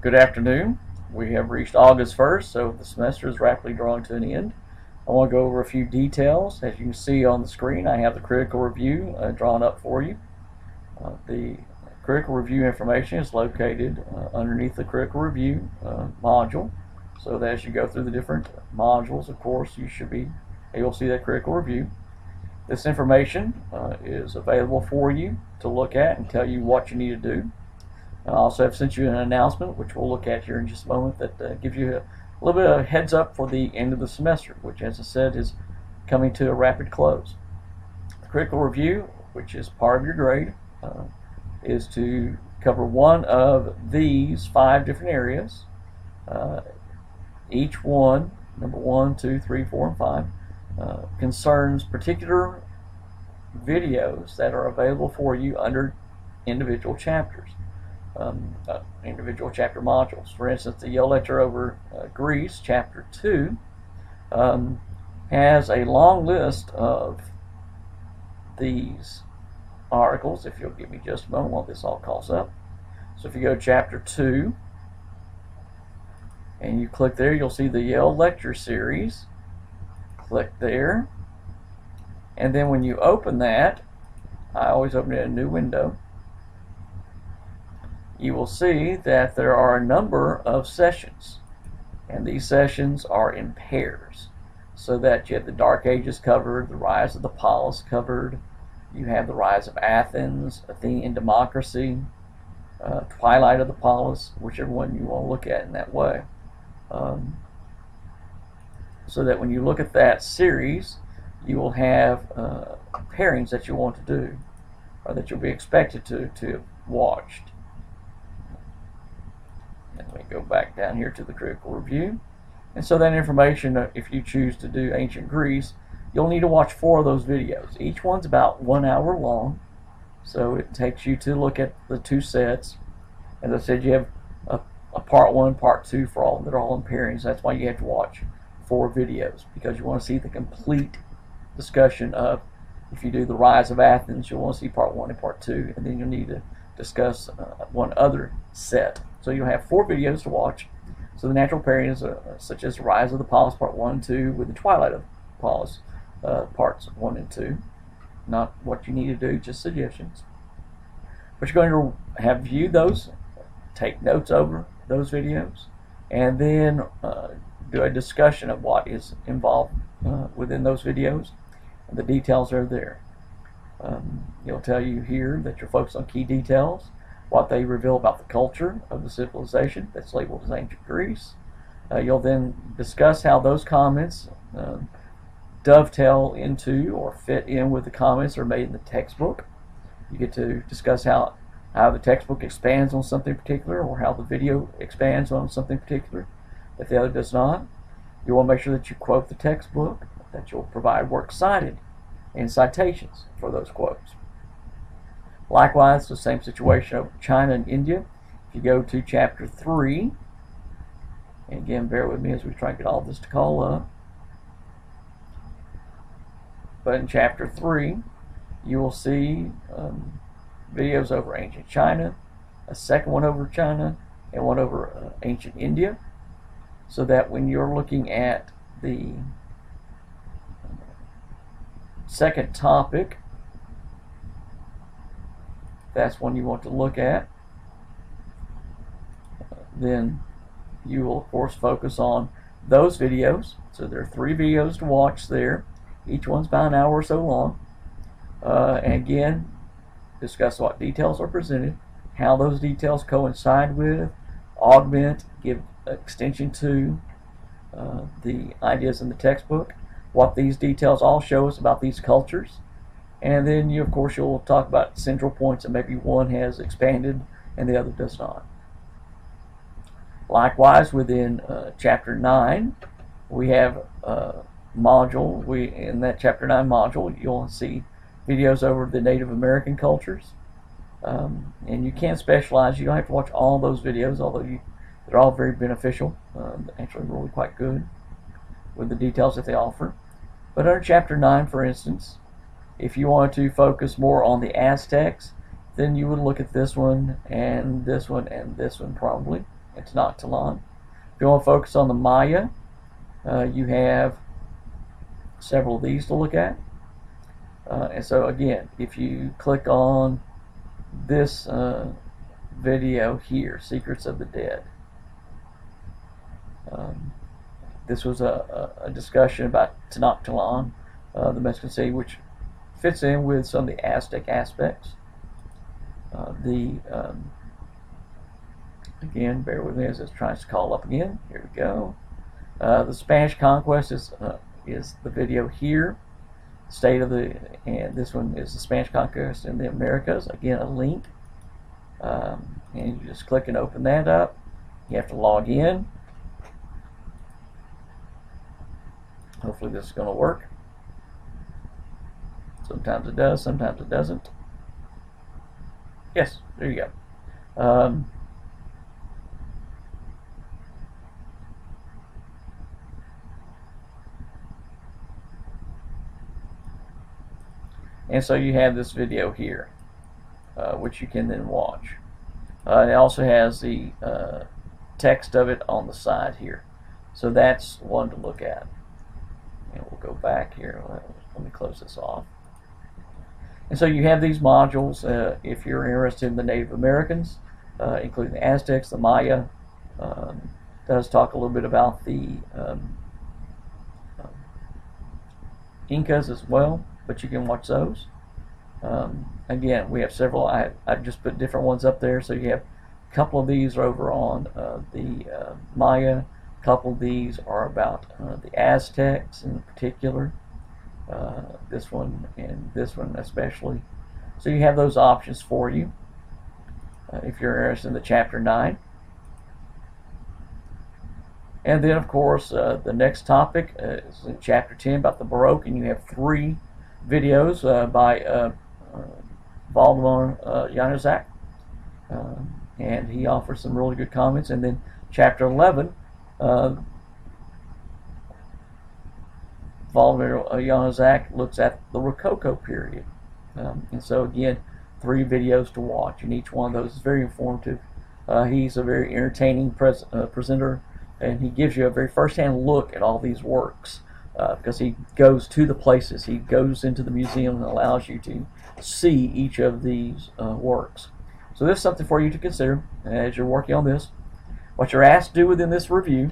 Good afternoon. We have reached August 1st, so the semester is rapidly drawing to an end. I want to go over a few details. As you can see on the screen, I have the critical review drawn up for you. The critical review information is located underneath the critical review module, so that as you go through the different modules, of course, you should be able to see that critical review. This information is available for you to look at and tell you what you need to do. I also have sent you an announcement, which we'll look at here in just a moment, that gives you a little bit of a heads up for the end of the semester, which, as I said, is coming to a rapid close. The critical review, which is part of your grade, is to cover one of these 5 different areas. Each one, number 1, 2, 3, 4, and 5, concerns particular videos that are available for you under individual chapters. Individual chapter modules. For instance, the Yale lecture over Greece, chapter 2, has a long list of these articles. If you'll give me just a moment while this all calls up. So if you go to chapter 2 and you click there, you'll see the Yale lecture series. Click there, and then when you open that, I always open it in a new window, you will see that there are a number of sessions, and these sessions are in pairs, so that you have the Dark Ages covered, the rise of the polis covered, you have the rise of Athens, Athenian democracy, twilight of the polis, whichever one you want to look at in that way. So that when you look at that series, you will have pairings that you want to do, or that you'll be expected to have watched. Let me go back down here to the critical review. And so that information, if you choose to do ancient Greece, you'll need to watch 4 of those videos. Each one's about 1 hour long, so it takes you to look at the 2 sets. As I said, you have a part 1, part 2 for all. They're all in pairings. That's why you have to watch 4 videos, because you want to see the complete discussion of, if you do the rise of Athens, you'll want to see part 1 and part 2, and then you'll need to discuss one other set. So you'll have 4 videos to watch. So the natural pairings such as the rise of the polis part 1 and 2 with the twilight of polis parts 1 and 2. Not what you need to do, just suggestions. But you're going to have viewed those, take notes over those videos, and then do a discussion of what is involved within those videos. And the details are there. It'll tell you here that you're focused on key details, what they reveal about the culture of the civilization that's labeled as ancient Greece. You'll then discuss how those comments dovetail into or fit in with the comments that are made in the textbook. You get to discuss how the textbook expands on something particular, or how the video expands on something particular that the other does not. You want to make sure that you quote the textbook, that you'll provide works cited and citations for those quotes. Likewise, the same situation of China and India. If you go to chapter 3, and again, bear with me as we try to get all this to call up. But in chapter 3, you will see videos over ancient China, a second one over China, and one over ancient India, so that when you're looking at the second topic, that's one you want to look at, then you will of course focus on those videos. So there are 3 videos to watch there. Each one's about an hour or so long. And again, discuss what details are presented, how those details coincide with, augment, give extension to the ideas in the textbook, what these details all show us about these cultures. And then you, of course, you'll talk about central points, and maybe one has expanded and the other does not. Likewise, within chapter 9, we have module. In that chapter 9 module, you'll see videos over the Native American cultures. And you can specialize. You don't have to watch all those videos, although they're all very beneficial. Actually, really quite good with the details that they offer. But under chapter 9, for instance, if you want to focus more on the Aztecs, then you would look at this one and this one and this one probably. and Tenochtitlan. If you want to focus on the Maya, you have several of these to look at. And so again, if you click on this video here, Secrets of the Dead, this was a discussion about Tenochtitlan, the Mexican city, which fits in with some of the Aztec aspects. Again, bear with me as it tries to call up again. Here we go. The Spanish conquest is the video here. And this one is the Spanish conquest in the Americas. Again, a link. And you just click and open that up. You have to log in. Hopefully this is going to work. Sometimes it does, sometimes it doesn't. Yes, there you go. And so you have this video here, which you can then watch. It also has the text of it on the side here. So that's one to look at. And we'll go back here. Let me close this off. And so you have these modules if you're interested in the Native Americans, including the Aztecs, the Maya. Does talk a little bit about the Incas as well, but you can watch those. Again, we have several. I've just put different ones up there, so you have a couple of these are over on the Maya. A couple of these are about the Aztecs in particular. This one and this one especially. So you have those options for you if you're interested in the Chapter 9. And then, of course, the next topic is in Chapter 10 about the Baroque, and you have 3 videos by Valdemar Januzak, and he offers some really good comments. And then Chapter 11, Valdemar Januzak looks at the Rococo period. And so again, 3 videos to watch, and each one of those is very informative. He's a very entertaining presenter, and he gives you a very first-hand look at all these works because he goes to the places. He goes into the museum and allows you to see each of these works. So this is something for you to consider as you're working on this. What you're asked to do within this review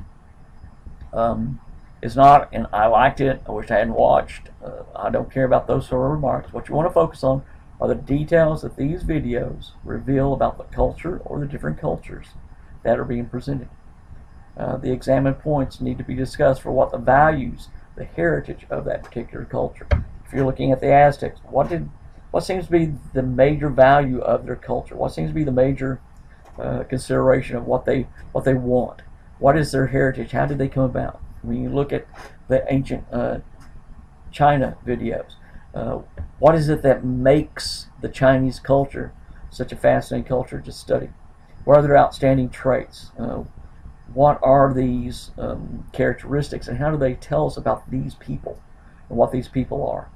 is not, and I liked it, I wish I hadn't watched, I don't care about those sort of remarks. What you want to focus on are the details that these videos reveal about the culture or the different cultures that are being presented. The examined points need to be discussed for what the values, the heritage of that particular culture. If you're looking at the Aztecs, what seems to be the major value of their culture? What seems to be the major consideration of what they want? What is their heritage? How did they come about? When you look at the ancient China videos, what is it that makes the Chinese culture such a fascinating culture to study? What are their outstanding traits? What are these characteristics, and how do they tell us about these people and what these people are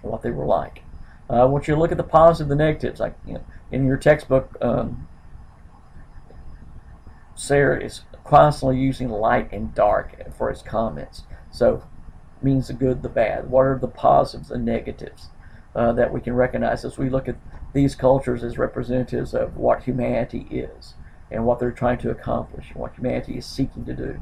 and what they were like? I want you to look at the positives and the negatives. Like in your textbook, Sarah is constantly using light and dark for his comments. So it means the good, the bad. What are the positives and negatives that we can recognize as we look at these cultures as representatives of what humanity is and what they're trying to accomplish and what humanity is seeking to do.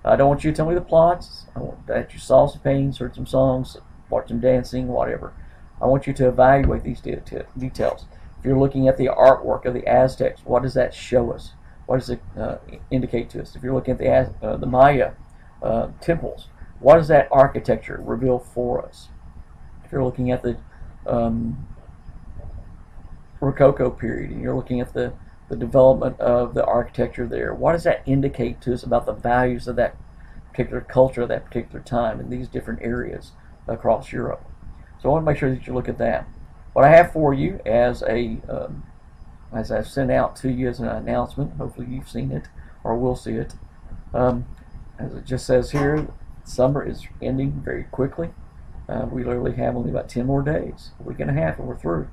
I don't want you to tell me the plots. I want that you saw some paintings, heard some songs, watched some dancing, whatever. I want you to evaluate these details. If you're looking at the artwork of the Aztecs, what does that show us? What does it indicate to us? If you're looking at the Maya temples, what does that architecture reveal for us? If you're looking at the Rococo period and you're looking at the development of the architecture there, what does that indicate to us about the values of that particular culture at that particular time in these different areas across Europe? So I want to make sure that you look at that. What I have for you as I've sent out to you as an announcement, hopefully you've seen it or will see it. As it just says here, summer is ending very quickly. We literally have only about 10 more days, a week and a half, and we're through.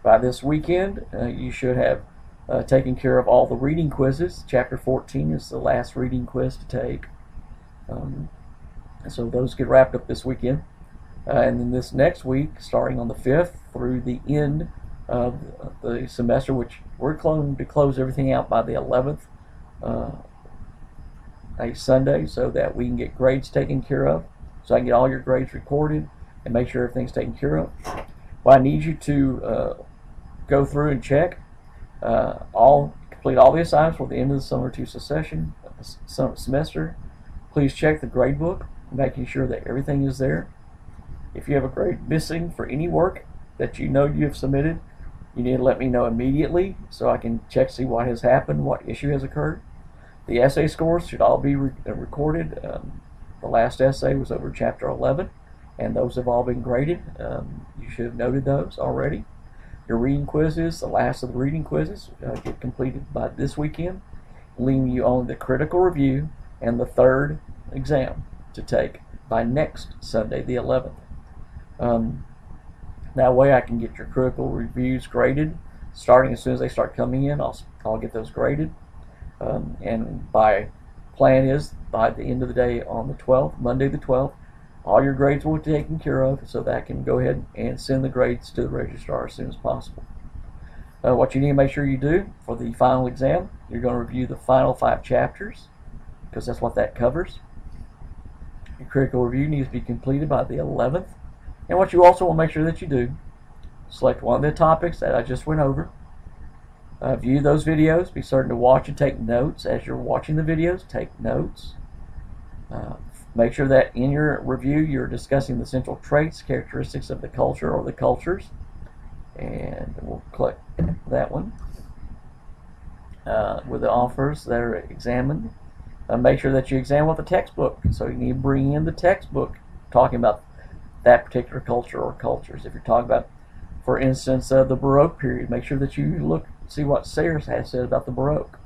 By this weekend, you should have taken care of all the reading quizzes. Chapter 14 is the last reading quiz to take. So those get wrapped up this weekend. And then this next week, starting on the 5th through the end of the semester, which we're going to close everything out by the 11th, a Sunday, so that we can get grades taken care of, so I can get all your grades recorded and make sure everything's taken care of. Well, I need you to go through and check complete all the assignments for the end of the summer TUSA session, semester. Please check the grade book, making sure that everything is there. If you have a grade missing for any work that you know you have submitted, you need to let me know immediately so I can check, see what has happened, what issue has occurred. The essay scores should all be recorded. The last essay was over chapter 11, and those have all been graded. You should have noted those already. Your reading quizzes, the last of the reading quizzes, get completed by this weekend, leaving you on the critical review and the third exam to take by next Sunday, the 11th. That way I can get your critical reviews graded. Starting as soon as they start coming in, I'll get those graded. And my plan is by the end of the day on the 12th, Monday the 12th, all your grades will be taken care of, so that I can go ahead and send the grades to the registrar as soon as possible. What you need to make sure you do for the final exam, you're going to review the final 5 chapters, because that's what that covers. Your critical review needs to be completed by the 11th. And what you also want to make sure that you do, select one of the topics that I just went over. View those videos. Be certain to watch and take notes as you're watching the videos. Take notes. Make sure that in your review you're discussing the central traits, characteristics of the culture or the cultures. And we'll click that one. With the offers that are examined, make sure that you examine with the textbook. So you need to bring in the textbook talking about that particular culture or cultures. If you're talking about, for instance, the Baroque period, make sure that you see what Sayers has said about the Baroque.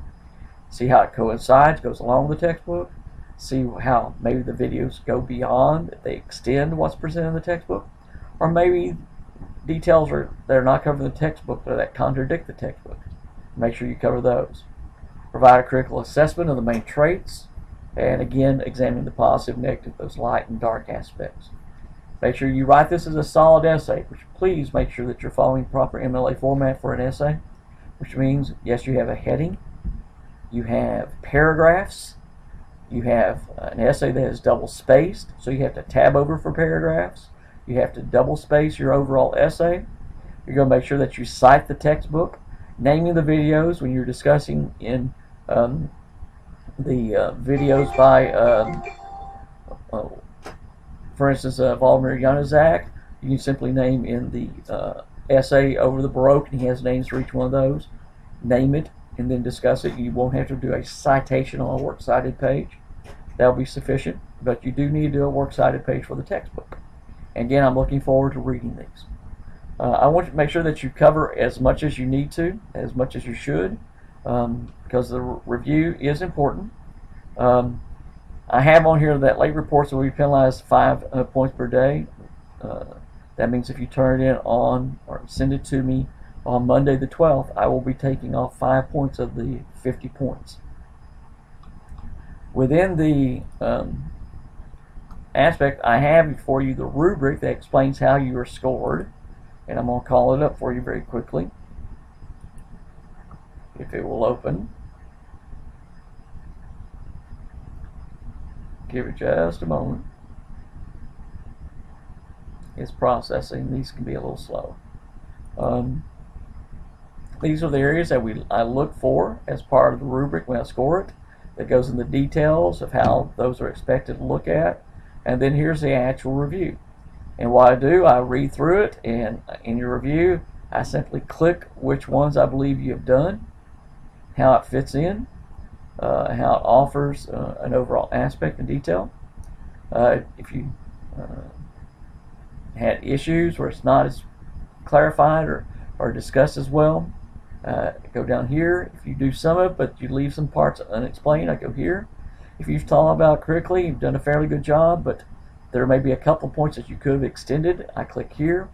See how it coincides, goes along with the textbook. See how maybe the videos go beyond, they extend what's presented in the textbook, or maybe details that are not covered in the textbook or that contradict the textbook. Make sure you cover those. Provide a critical assessment of the main traits, and again, examine the positive, negative, those light and dark aspects. Make sure you write this as a solid essay, which please make sure that you're following proper MLA format for an essay, which means, yes, you have a heading, you have paragraphs, you have an essay that is double spaced, so you have to tab over for paragraphs, you have to double space your overall essay. You're going to make sure that you cite the textbook, naming the videos when you're discussing in the videos by for instance, Vladimir Januzak. You can simply name in the essay over the Baroque, and he has names for each one of those. Name it and then discuss it. You won't have to do a citation on a works cited page. That'll be sufficient, but you do need to do a works cited page for the textbook. And again, I'm looking forward to reading these. I want you to make sure that you cover as much as you need to, as much as you should, because the review is important. I have on here that late reports will be penalized 5 points per day. That means if you turn it in on or send it to me on Monday the 12th, I will be taking off 5 points of the 50 points. Within the aspect, I have for you the rubric that explains how you are scored, and I'm going to call it up for you very quickly, if it will open. Give it just a moment. It's processing. These can be a little slow. These are the areas that I look for as part of the rubric when I score it. That goes in the details of how those are expected to look at. And then here's the actual review. And what I do, I read through it, and in your review, I simply click which ones I believe you have done, how it fits in, how it offers an overall aspect and detail. If you had issues where it's not as clarified or discussed as well, go down here. If you do some of it, but you leave some parts unexplained, I go here. If you've thought about it correctly, you've done a fairly good job, but there may be a couple points that you could have extended, I click here.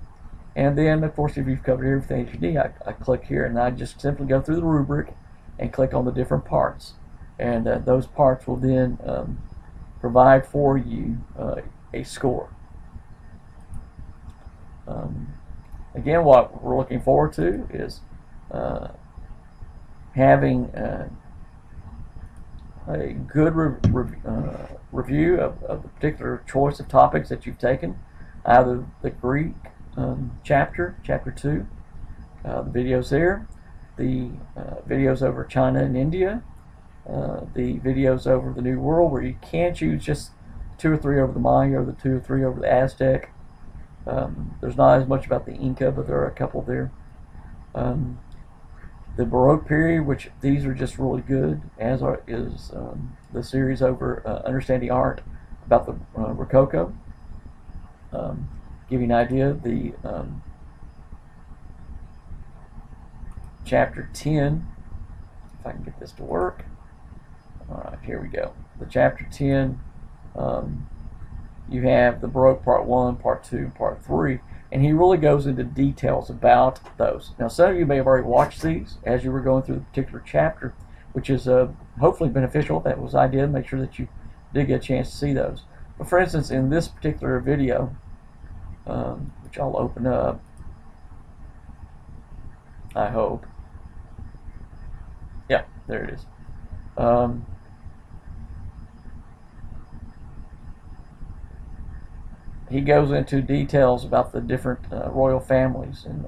And then, of course, if you've covered everything that you need, I click here, and I just simply go through the rubric and click on the different parts. And those parts will then provide for you a score. Again, what we're looking forward to is having a good review of the particular choice of topics that you've taken, either the Greek chapter 2, the videos there, the videos over China and India, the videos over the New World, where you can choose just 2 or 3 over the Maya or the 2 or 3 over the Aztec. There's not as much about the Inca, but there are a couple there. The Baroque period, which these are just really good, as is the series over Understanding Art about the Rococo. Give you an idea, the chapter 10, if I can get this to work. Alright, here we go. The chapter 10, you have the Baroque Part 1, Part 2, Part 3, and he really goes into details about those. Now, some of you may have already watched these as you were going through the particular chapter, which is hopefully beneficial. If that was the idea, make sure that you did get a chance to see those. But for instance, in this particular video, which I'll open up, I hope. Yeah, there it is. He goes into details about the different royal families, and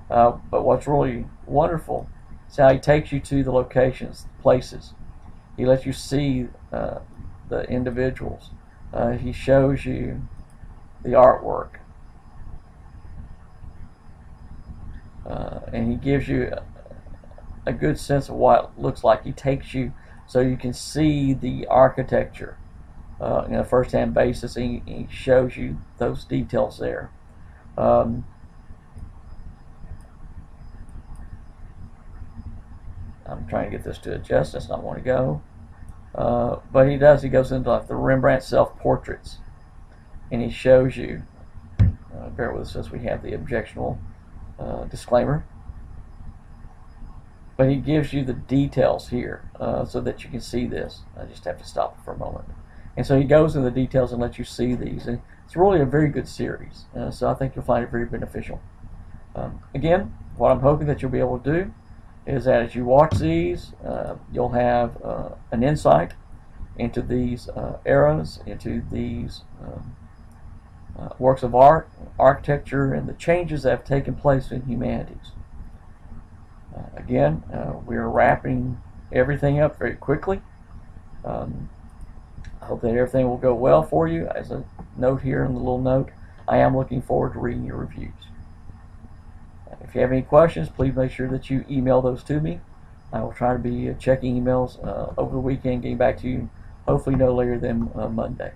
but what's really wonderful is how he takes you to the locations, the places. He lets you see the individuals. He shows you the artwork, and he gives you a good sense of what it looks like. He takes you so you can see the architecture in a first-hand basis, and he shows you those details there. I'm trying to get this to adjust. That's not want to go. But he goes into like the Rembrandt self-portraits, and he shows you, bear with us as we have the objectionable disclaimer, but he gives you the details here so that you can see this. I just have to stop for a moment. And so he goes into the details and lets you see these. And it's really a very good series. So I think you'll find it very beneficial. Again, what I'm hoping that you'll be able to do is that as you watch these, you'll have an insight into these eras, into these works of art, architecture, and the changes that have taken place in humanities. Again, we're wrapping everything up very quickly. I hope that everything will go well for you. As a note here in the little note, I am looking forward to reading your reviews. If you have any questions, please make sure that you email those to me. I will try to be checking emails over the weekend, getting back to you hopefully no later than Monday.